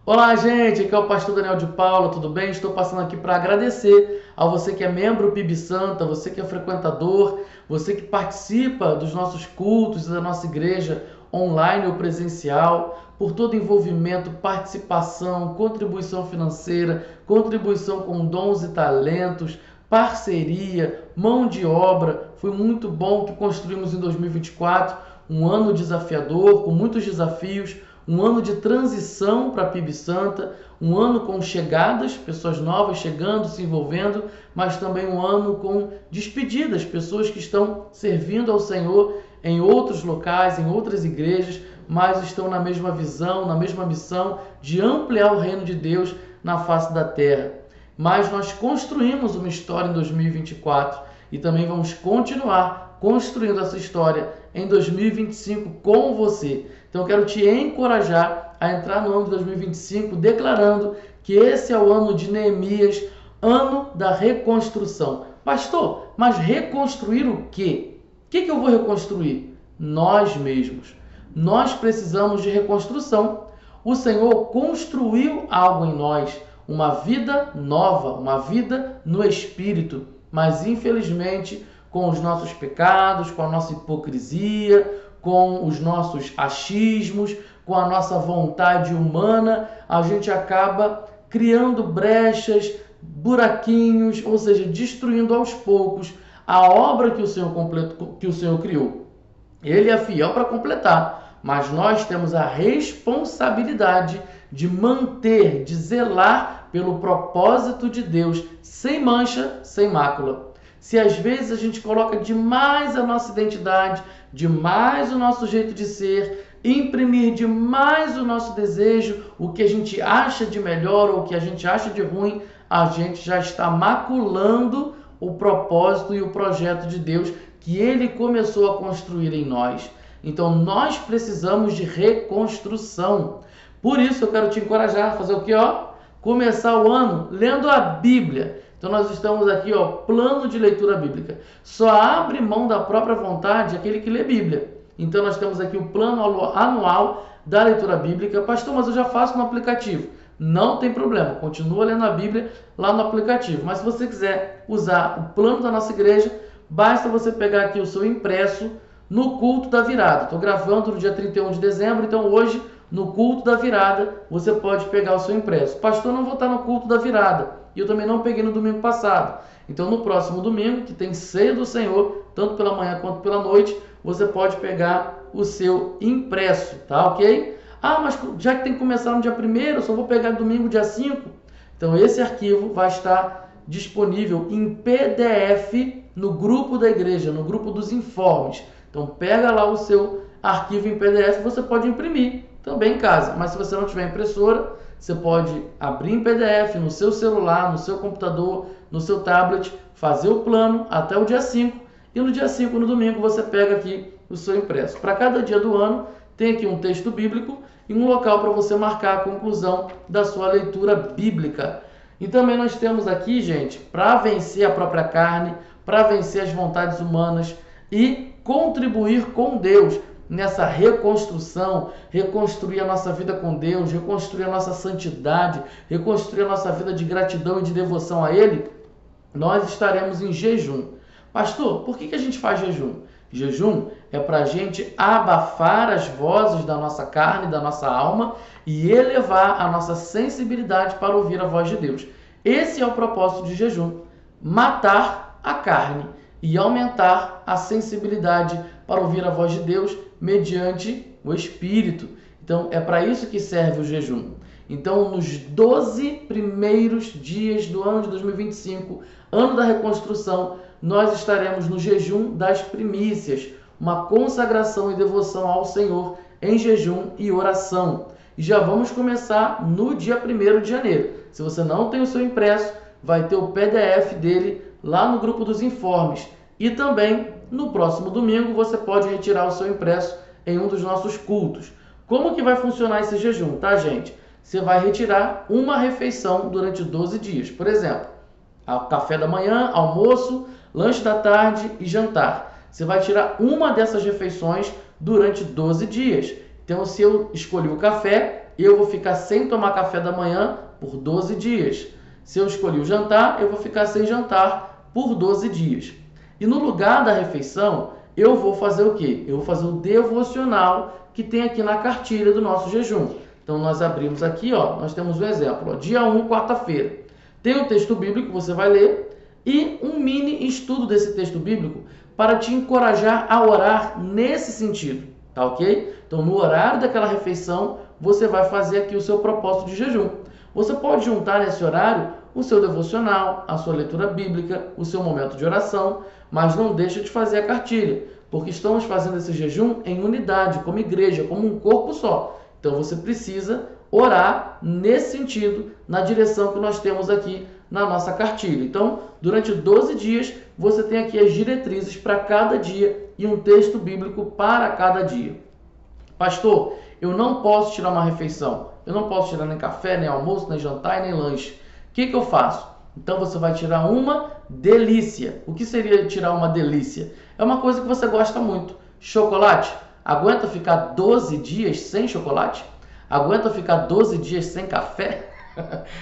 Olá, gente, aqui é o pastor Daniel de Paula, tudo bem? Estou passando aqui para agradecer a você que é membro PIB Santa, você que é frequentador, você que participa dos nossos cultos da nossa igreja online ou presencial, por todo envolvimento, participação, contribuição financeira, contribuição com dons e talentos, parceria, mão de obra. Foi muito bom que construímos em 2024, um ano desafiador, com muitos desafios, um ano de transição para a PIB Santa, um ano com chegadas, pessoas novas chegando, se envolvendo, mas também um ano com despedidas, pessoas que estão servindo ao Senhor em outros locais, em outras igrejas, mas estão na mesma visão, na mesma missão de ampliar o reino de Deus na face da terra. Mas nós construímos uma história em 2024 e também vamos continuar construindo essa história em 2025 com você. Então eu quero te encorajar a entrar no ano de 2025 declarando que esse é o ano de Neemias, ano da reconstrução. Pastor, mas reconstruir o quê? O que eu vou reconstruir? Nós mesmos. Nós precisamos de reconstrução. O Senhor construiu algo em nós, uma vida nova, uma vida no Espírito, mas infelizmente com os nossos pecados, com a nossa hipocrisia, com os nossos achismos, com a nossa vontade humana, a gente acaba criando brechas, buraquinhos, ou seja, destruindo aos poucos a obra que o Senhor criou. Ele é fiel para completar, mas nós temos a responsabilidade de manter, de zelar pelo propósito de Deus, sem mancha, sem mácula. Se às vezes a gente coloca demais a nossa identidade, demais o nosso jeito de ser, imprimir demais o nosso desejo, o que a gente acha de melhor ou o que a gente acha de ruim, a gente já está maculando o propósito e o projeto de Deus que Ele começou a construir em nós. Então nós precisamos de reconstrução. Por isso eu quero te encorajar a fazer o quê? Começar o ano lendo a Bíblia. Então nós estamos aqui, plano de leitura bíblica. Só abre mão da própria vontade aquele que lê Bíblia. Então nós temos aqui o plano anual da leitura bíblica. Pastor, mas eu já faço no aplicativo. Não tem problema, continua lendo a Bíblia lá no aplicativo. Mas se você quiser usar o plano da nossa igreja, basta você pegar aqui o seu impresso no culto da virada. Estou gravando no dia 31 de dezembro, então hoje, no culto da virada, você pode pegar o seu impresso. Pastor, não vou estar no culto da virada. E eu também não peguei no domingo passado. Então, no próximo domingo, que tem ceia do Senhor, tanto pela manhã quanto pela noite, você pode pegar o seu impresso, tá ok? Ah, mas já que tem que começar no dia 1º, eu só vou pegar domingo, dia 5. Então, esse arquivo vai estar disponível em PDF no grupo da igreja, no grupo dos informes. Então, pega lá o seu arquivo em PDF, você pode imprimir também em casa. Mas se você não tiver impressora, você pode abrir em PDF no seu celular, no seu computador, no seu tablet, fazer o plano até o dia 5 e no dia 5, no domingo, você pega aqui o seu impresso. Para cada dia do ano, tem aqui um texto bíblico e um local para você marcar a conclusão da sua leitura bíblica. E também nós temos aqui, gente, para vencer a própria carne, para vencer as vontades humanas e contribuir com Deus nessa reconstrução, reconstruir a nossa vida com Deus, reconstruir a nossa santidade, reconstruir a nossa vida de gratidão e de devoção a Ele, nós estaremos em jejum. Pastor, por que a gente faz jejum? Jejum é para a gente abafar as vozes da nossa carne, da nossa alma e elevar a nossa sensibilidade para ouvir a voz de Deus. Esse é o propósito de jejum, matar a carne e aumentar a sensibilidade para ouvir a voz de Deus mediante o Espírito. Então, é para isso que serve o jejum. Então, nos 12 primeiros dias do ano de 2025, ano da reconstrução, nós estaremos no jejum das primícias, uma consagração e devoção ao Senhor em jejum e oração. E já vamos começar no dia 1º de janeiro. Se você não tem o seu impresso, vai ter o PDF dele lá no grupo dos informes. E também, no próximo domingo, você pode retirar o seu impresso em um dos nossos cultos. Como que vai funcionar esse jejum, tá, gente? Você vai retirar uma refeição durante 12 dias. Por exemplo, café da manhã, almoço, lanche da tarde e jantar. Você vai tirar uma dessas refeições durante 12 dias. Então, se eu escolhi o café, eu vou ficar sem tomar café da manhã por 12 dias. Se eu escolhi o jantar, eu vou ficar sem jantar por 12 dias. E no lugar da refeição, eu vou fazer o quê? Eu vou fazer o devocional que tem aqui na cartilha do nosso jejum. Então, nós abrimos aqui, ó, nós temos um exemplo. Ó, dia 1, quarta-feira. Tem um texto bíblico que você vai ler e um mini estudo desse texto bíblico para te encorajar a orar nesse sentido, tá ok? Então, no horário daquela refeição, você vai fazer aqui o seu propósito de jejum. Você pode juntar nesse horário o seu devocional, a sua leitura bíblica, o seu momento de oração, mas não deixa de fazer a cartilha, porque estamos fazendo esse jejum em unidade, como igreja, como um corpo só. Então você precisa orar nesse sentido, na direção que nós temos aqui na nossa cartilha. Então, durante 12 dias, você tem aqui as diretrizes para cada dia e um texto bíblico para cada dia. Pastor, eu não posso tirar uma refeição. Eu não posso tirar nem café, nem almoço, nem jantar e nem lanche. O que eu faço? Então você vai tirar uma delícia. O que seria tirar uma delícia? É uma coisa que você gosta muito. Chocolate. Aguenta ficar 12 dias sem chocolate? Aguenta ficar 12 dias sem café?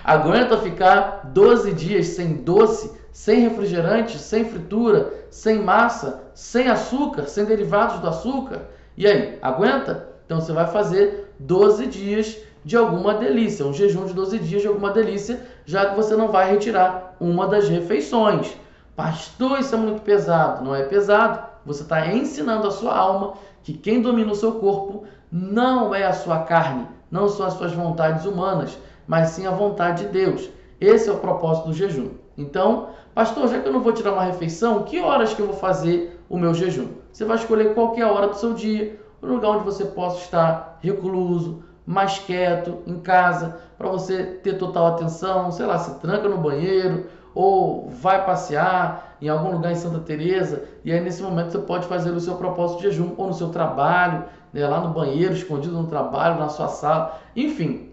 Aguenta ficar 12 dias sem doce, sem refrigerante, sem fritura, sem massa, sem açúcar, sem derivados do açúcar? E aí, aguenta? Então você vai fazer 12 dias de alguma delícia, um jejum de 12 dias de alguma delícia, já que você não vai retirar uma das refeições. Pastor, isso é muito pesado. Não é pesado. Você está ensinando a sua alma que quem domina o seu corpo não é a sua carne, não são as suas vontades humanas, mas sim a vontade de Deus. Esse é o propósito do jejum. Então, pastor, já que eu não vou tirar uma refeição, que horas que eu vou fazer o meu jejum? Você vai escolher qualquer hora do seu dia, um lugar onde você possa estar recluso, mais quieto, em casa, para você ter total atenção, sei lá, se tranca no banheiro, ou vai passear em algum lugar em Santa Teresa, e aí nesse momento você pode fazer o seu propósito de jejum, ou no seu trabalho, né, lá no banheiro, escondido no trabalho, na sua sala, enfim.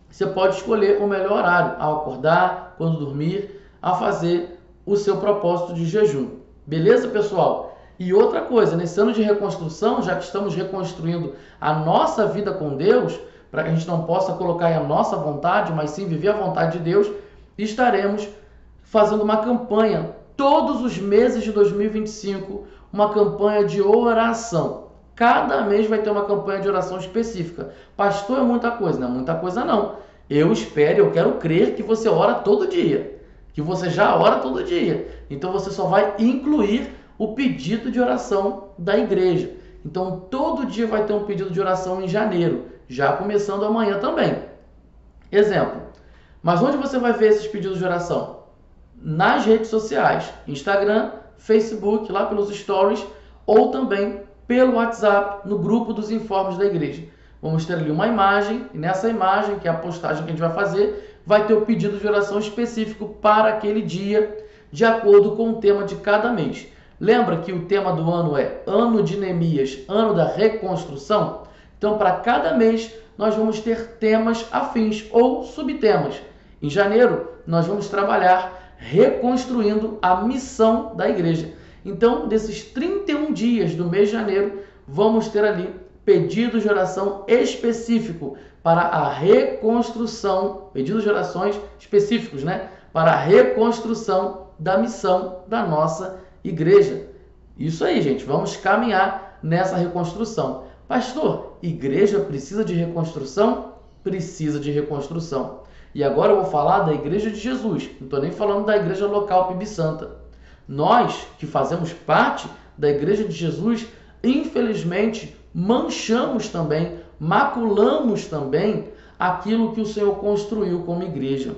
Você pode escolher o melhor horário, ao acordar, quando dormir, a fazer o seu propósito de jejum. Beleza, pessoal? E outra coisa, nesse ano de reconstrução, já que estamos reconstruindo a nossa vida com Deus, para que a gente não possa colocar a nossa vontade, mas sim viver a vontade de Deus, estaremos fazendo uma campanha todos os meses de 2025, uma campanha de oração. Cada mês vai ter uma campanha de oração específica. Pastor, é muita coisa. Não é muita coisa, não. Eu espero, eu quero crer que você ora todo dia. Que você já ora todo dia. Então você só vai incluir o pedido de oração da igreja. Então todo dia vai ter um pedido de oração em janeiro. Já começando amanhã também. Exemplo. Mas onde você vai ver esses pedidos de oração? Nas redes sociais. Instagram, Facebook, lá pelos stories. Ou também pelo WhatsApp, no grupo dos informes da igreja. Vamos ter ali uma imagem, e nessa imagem, que é a postagem que a gente vai fazer, vai ter o pedido de oração específico para aquele dia, de acordo com o tema de cada mês. Lembra que o tema do ano é Ano de Neemias, Ano da Reconstrução? Então, para cada mês, nós vamos ter temas afins ou subtemas. Em janeiro, nós vamos trabalhar reconstruindo a missão da igreja. Então, desses 31 dias do mês de janeiro, vamos ter ali pedidos de oração específico para a reconstrução, pedidos de orações específicos, né? Para a reconstrução da missão da nossa igreja. Isso aí, gente, vamos caminhar nessa reconstrução. Pastor, igreja precisa de reconstrução? Precisa de reconstrução. E agora eu vou falar da Igreja de Jesus, não estou nem falando da igreja local PIB Santa. Nós, que fazemos parte da Igreja de Jesus, infelizmente, manchamos também, maculamos também aquilo que o Senhor construiu como igreja.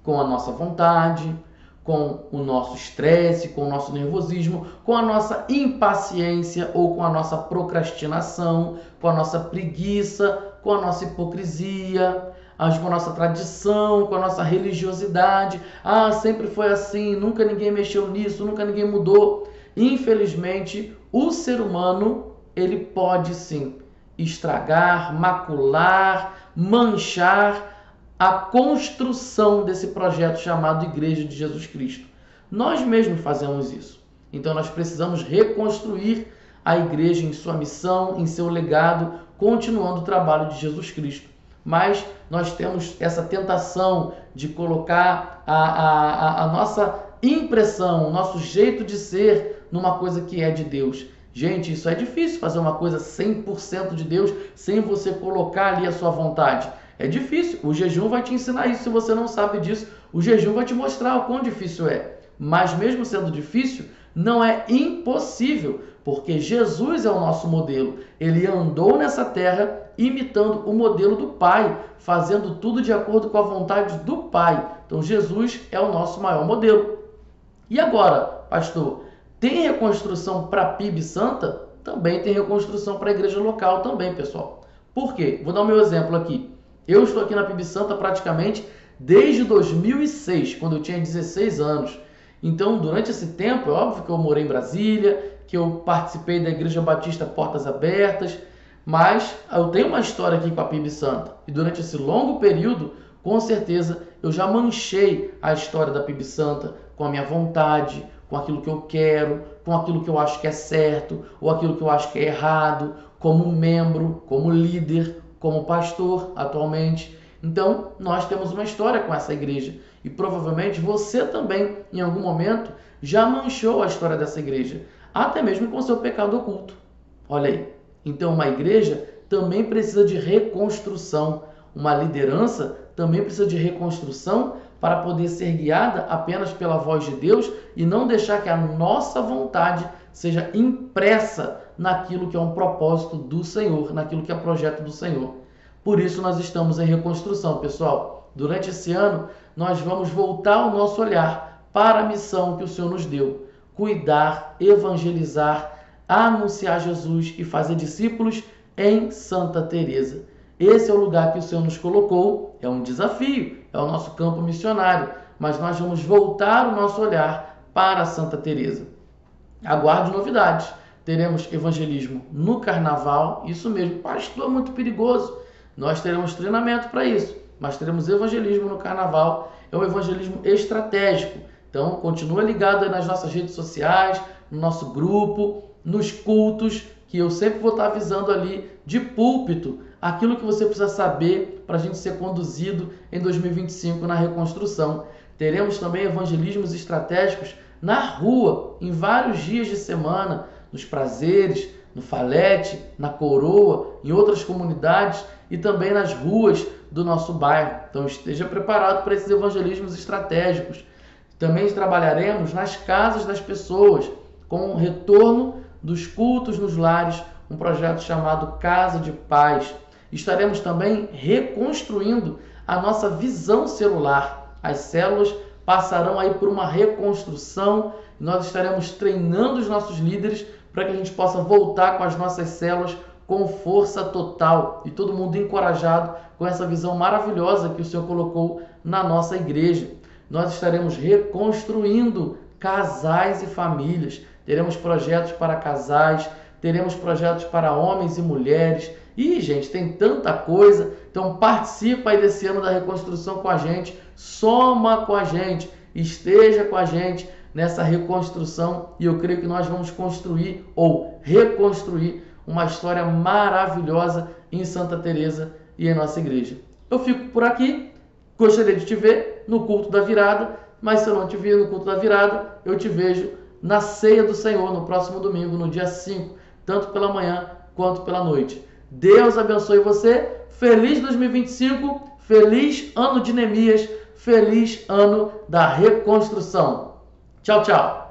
Com a nossa vontade, com o nosso estresse, com o nosso nervosismo, com a nossa impaciência ou com a nossa procrastinação, com a nossa preguiça, com a nossa hipocrisia, com a nossa tradição, com a nossa religiosidade. Ah, sempre foi assim, nunca ninguém mexeu nisso, nunca ninguém mudou. Infelizmente, o ser humano, ele pode sim estragar, macular, manchar a construção desse projeto chamado Igreja de Jesus Cristo. Nós mesmos fazemos isso. Então nós precisamos reconstruir a igreja em sua missão, em seu legado, continuando o trabalho de Jesus Cristo. mas nós temos essa tentação de colocar a nossa impressão, o nosso jeito de ser numa coisa que é de Deus. Gente, isso é difícil, fazer uma coisa 100% de Deus sem você colocar ali a sua vontade. É difícil, o jejum vai te ensinar isso. Se você não sabe disso, o jejum vai te mostrar o quão difícil é. Mas mesmo sendo difícil, não é impossível, porque Jesus é o nosso modelo. Ele andou nessa terra imitando o modelo do Pai, fazendo tudo de acordo com a vontade do Pai. Então Jesus é o nosso maior modelo. E agora, pastor, tem reconstrução para a PIB Santa? Também tem reconstrução para a igreja local também, pessoal. Por quê? Vou dar o meu exemplo aqui. Eu estou aqui na PIB Santa praticamente desde 2006, quando eu tinha 16 anos. Então, durante esse tempo, é óbvio que eu morei em Brasília, que eu participei da Igreja Batista Portas Abertas, mas eu tenho uma história aqui com a PIB Santa. E durante esse longo período, com certeza, eu já manchei a história da PIB Santa com a minha vontade, com aquilo que eu quero, com aquilo que eu acho que é certo, ou aquilo que eu acho que é errado, como membro, como líder, como pastor atualmente. Então, nós temos uma história com essa igreja. E provavelmente você também, em algum momento, já manchou a história dessa igreja, até mesmo com seu pecado oculto. Olha aí. Então, uma igreja também precisa de reconstrução. Uma liderança também precisa de reconstrução para poder ser guiada apenas pela voz de Deus e não deixar que a nossa vontade seja impressa naquilo que é um propósito do Senhor, naquilo que é projeto do Senhor. Por isso nós estamos em reconstrução, pessoal. Durante esse ano, nós vamos voltar o nosso olhar para a missão que o Senhor nos deu. Cuidar, evangelizar, anunciar Jesus e fazer discípulos em Santa Teresa. Esse é o lugar que o Senhor nos colocou, é um desafio, é o nosso campo missionário, mas nós vamos voltar o nosso olhar para Santa Teresa. Aguarde novidades. Teremos evangelismo no carnaval, isso mesmo, pastor, é muito perigoso. Nós teremos treinamento para isso, mas teremos evangelismo no carnaval, é um evangelismo estratégico. Então, continua ligado aí nas nossas redes sociais, no nosso grupo, nos cultos, que eu sempre vou estar avisando ali de púlpito, aquilo que você precisa saber para a gente ser conduzido em 2025 na reconstrução. Teremos também evangelismos estratégicos na rua, em vários dias de semana, nos Prazeres, no Falete, na Coroa, em outras comunidades e também nas ruas do nosso bairro. Então esteja preparado para esses evangelismos estratégicos. Também trabalharemos nas casas das pessoas, com o retorno dos cultos nos lares, um projeto chamado Casa de Paz. Estaremos também reconstruindo a nossa visão celular. As células passarão aí por uma reconstrução e nós estaremos treinando os nossos líderes para que a gente possa voltar com as nossas células com força total e todo mundo encorajado com essa visão maravilhosa que o Senhor colocou na nossa igreja. Nós estaremos reconstruindo casais e famílias. Teremos projetos para casais, teremos projetos para homens e mulheres. E, gente, tem tanta coisa. Então, participa aí desse ano da reconstrução com a gente. Soma com a gente. Esteja com a gente nessa reconstrução. E eu creio que nós vamos construir ou reconstruir uma história maravilhosa em Santa Teresa e em nossa igreja. Eu fico por aqui. Gostaria de te ver no culto da virada. Mas se eu não te ver no culto da virada, eu te vejo na ceia do Senhor no próximo domingo, no dia 5, tanto pela manhã quanto pela noite. Deus abençoe você. Feliz 2025, feliz ano de Neemias, feliz ano da reconstrução. Tchau, tchau.